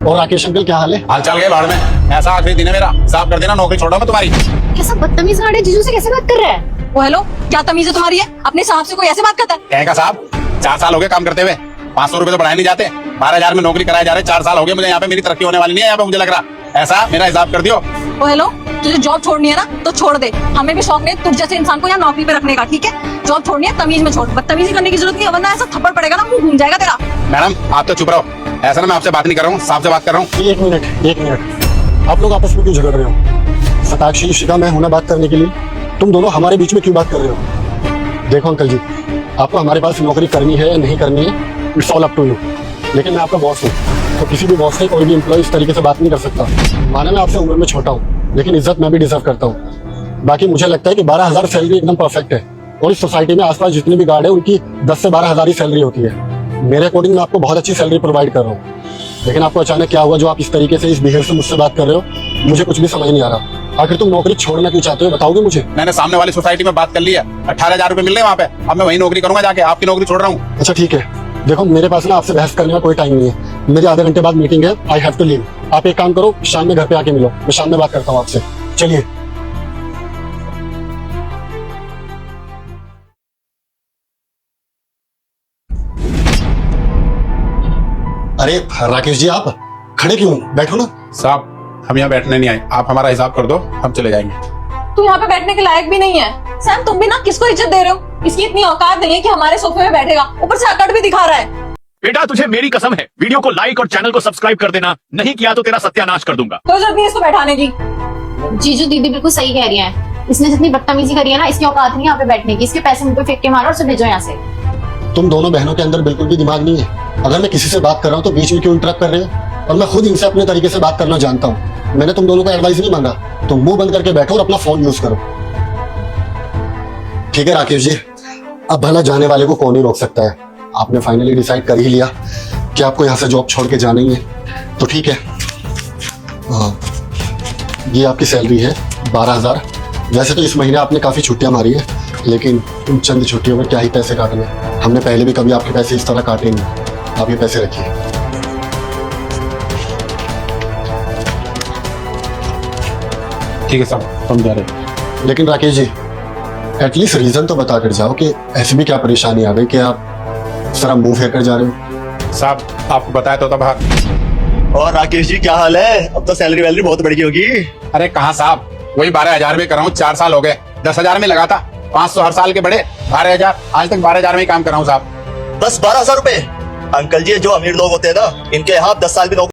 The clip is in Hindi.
और राकेश अंकल क्या हाल है? हाल चाल गए बाढ़ में। ऐसा आखिरी दिन है मेरा, साफ कर देना, नौकरी छोड़ा मैं तुम्हारी। कैसा बदतमीज गाड़ी जीजू से कैसे बात कर रहा है? वो हेलो, क्या तमीज है तुम्हारी? है अपने साहब से कोई ऐसे बात करता है? कहेगा साहब, 4 साल हो गए काम करते हुए, 500 रुपए तो बढ़ाए नहीं जाते, 12,000 में नौकरी कराए जा रहे। 4 साल हो गए मुझे यहाँ पे, मेरी तरक्की होने वाली नहीं है यहाँ पे, मुझे लग रहा। ऐसा मेरा हिसाब कर दियो। वो हेलो, तुझे जॉब छोड़नी है ना तो छोड़ दे। हमें भी शौक नहीं तुझ जैसे इंसान को यहाँ नौकरी पे रखने का, ठीक है? जॉब छोड़नी है तमीज में छोड़, बदतमीजी करने की जरूरत नहीं है, वरना ऐसा थप्पड़ पड़ेगा ना मुंह घूम जाएगा तेरा। मैडम आप तो चुप रहो, ऐसा ना मैं आपसे बात नहीं कर रहा हूँ, साहब से बात कर रहा हूँ। एक मिनट, आप लोग आपस में क्यों झगड़ रहे हो? सताक्षी शिखा मैं हूं ना बात करने के लिए, तुम दोनों हमारे बीच में क्यों बात कर रहे हो? देखो अंकल जी, आपको हमारे पास नौकरी करनी है या नहीं करनी है, it's all up to you. लेकिन मैं आपका बॉस हूँ, तो किसी भी बॉस से कोई भी एम्प्लॉय इस तरीके से बात नहीं कर सकता। माना मैं आपसे उम्र में छोटा हूँ, लेकिन इज्जत मैं भी डिजर्व करता हूँ। बाकी मुझे लगता है कि 12,000 सैलरी एकदम परफेक्ट है, और इस सोसाइटी में आसपास जितने भी गार्ड है उनकी 10 से 12,000 ही सैलरी होती है। मेरे अकॉर्डिंग मैं आपको बहुत अच्छी सैलरी प्रोवाइड कर रहा हूँ, लेकिन आपको अचानक क्या हुआ जो आप इस तरीके से, इस बिहेव से मुझसे बात कर रहे हो? मुझे कुछ भी समझ नहीं आ रहा। आखिर तुम नौकरी छोड़ना क्यों चाहते हो, बताओगे मुझे? मैंने सामने वाली सोसाइटी में बात कर ली है, 18,000 रुपए मिल रहे हैं वहाँ पे। अब मैं वही नौकरी करूंगा जाके, आपकी नौकरी छोड़ रहा हूँ। अच्छा ठीक है, देखो मेरे पास ना आपसे बहस करने का कोई टाइम नहीं है, मेरी आधे घंटे बाद मीटिंग है, आई हैव टू लीव। आप एक काम करो, शाम में घर पे आके मिलो, मैं शाम में बात करता हूँ आपसे। चलिए। अरे राकेश जी, आप खड़े क्यों? बैठो ना। साहब हम यहाँ बैठने नहीं आए, आप हमारा हिसाब कर दो, हम चले जाएंगे। तू यहाँ पे बैठने के लायक भी नहीं है। सैम तुम भी ना किसको इज्जत दे रहे हो? इसकी इतनी औकात नहीं है कि हमारे सोफे में बैठेगा, ऊपर से अकड़ भी दिखा रहा है। बेटा तुझे मेरी कसम है, वीडियो को लाइक और चैनल को सब्सक्राइब कर देना, नहीं किया तो तेरा सत्यानाश कर दूंगा। कोई जरूरत नहीं है इसको बैठाने की। जीजू दीदी बिल्कुल सही कह रही है, इसने जितनी बदतमीजी करी है ना, इसकी औकात नहीं यहाँ पे बैठने की। इसके पैसे मुझ पे फेंक के मारो और उसे भेजो यहाँ से। तुम दोनों बहनों के अंदर बिल्कुल भी दिमाग नहीं है। अगर मैं किसी से बात कर रहा हूँ तो बीच में क्यों इंटरप्ट कर रहे हो? और मैं खुद इनसे अपने तरीके से बात करना जानता हूँ। मैंने तुम दोनों को एडवाइस नहीं मांगा, तुम मुंह बंद करके बैठो और अपना फोन यूज करो। ठीक है राकेश जी, अब भला जाने वाले को कौन ही रोक सकता है। आपने फाइनली डिसाइड कर ही लिया कि आपको यहाँ से जॉब छोड़ के जाना ही है, तो ठीक है। ये आपकी सैलरी है 12,000। वैसे तो इस महीने आपने काफी छुट्टियां मारी है, लेकिन उन चंद छुट्टियों में क्या ही पैसे काटने, हमने पहले भी कभी आपके पैसे इस तरह काटे नहीं। आप ये पैसे रखिए। ठीक है साहब, हम जा रहे हैं। लेकिन राकेश जी, एटलीस्ट रीजन तो बता कर जाओ कि ऐसी भी क्या परेशानी आ गई कि आप सारा मुंह फेंक कर जा रहे हो? साहब आपको बताया तो था बाहर। और राकेश जी क्या हाल है? अब तो सैलरी वैलरी बहुत बढ़ गई होगी। अरे कहाँ साहब, वही 12,000 में कर रहा हूँ। 4 साल हो गए, 10,000 में लगा था, 500 हर साल के बढ़े, 12,000। आज तक 12,000 में ही काम कर रहा हूँ साहब। बस 12,000 रुपए? अंकल जी जो अमीर लोग होते हैं ना, इनके यहाँ 10 साल भी नौकरी